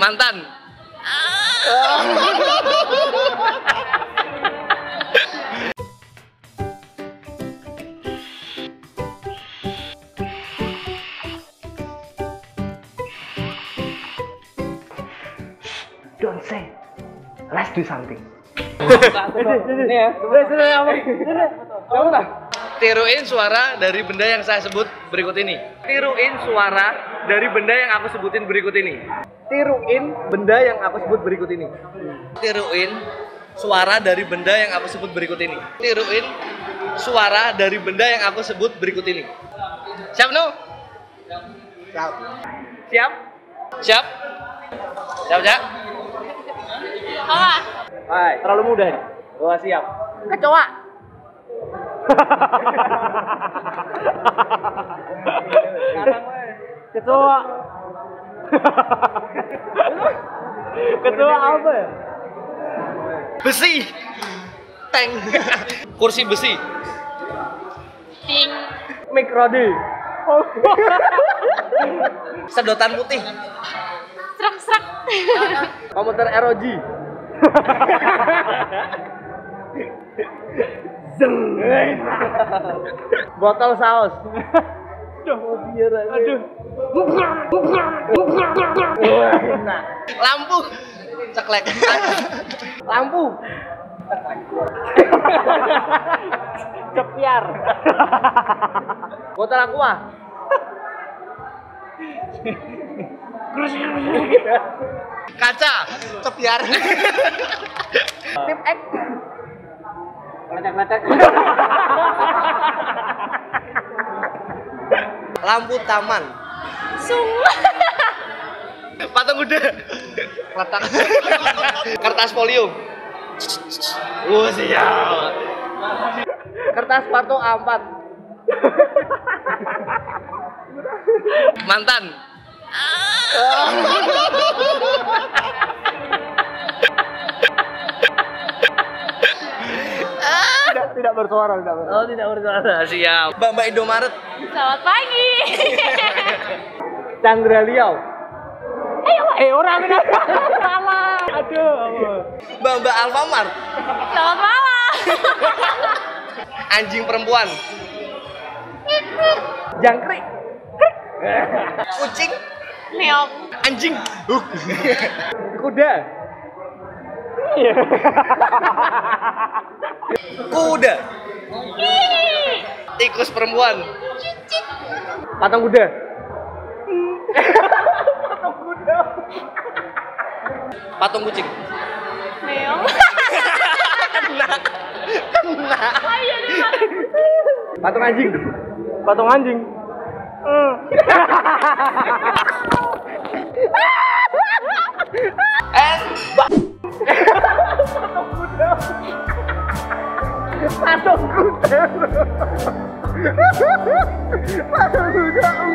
Mantan. Don't say. Let's do something. Ini ya. Tiruin suara dari benda yang saya sebut berikut ini. Tiruin suara dari benda yang aku sebutin berikut ini. Tiruin benda yang aku sebut berikut ini. Tiruin suara dari benda yang aku sebut berikut ini. Tiruin suara dari benda yang aku sebut berikut ini. Siap, Nu? Siap. Siap? Siap? Siap, Cak? Hai, terlalu mudah nih. Gua siap. Kecoa. Kecoa. Kecoa apa ya? Besi. Tank. Kursi besi. Ting. Mikrodi. Sedotan putih. Serak-serak. Komputer ROG. Botol saus. Aduh. Lampu. Ceklek. Lampu. Cepiar. Botol aqua. Kaca. Cepiar. Tip X. Letek-letek. Lampu taman. Sungai. Patung kuda. Letak. Kertas folio. Siap. Kertas patung A4. Mantan. Tidak bersuara, tidak bersuara. Oh, tidak bersuara. Siap. Mbak Indomaret. Selamat pagi. Chandra Liao. Orang salah. Aduh. Mbak Alfamart. Selamat malam. Anjing perempuan. Jangkrik. Kucing. Meong. Anjing. Kuda. Kuda. Tikus perempuan. Patung kuda. Patung kucing. Meong. Kena. Ayo deh. Patung anjing. Patung anjing. Patung kuda. Patung kuda.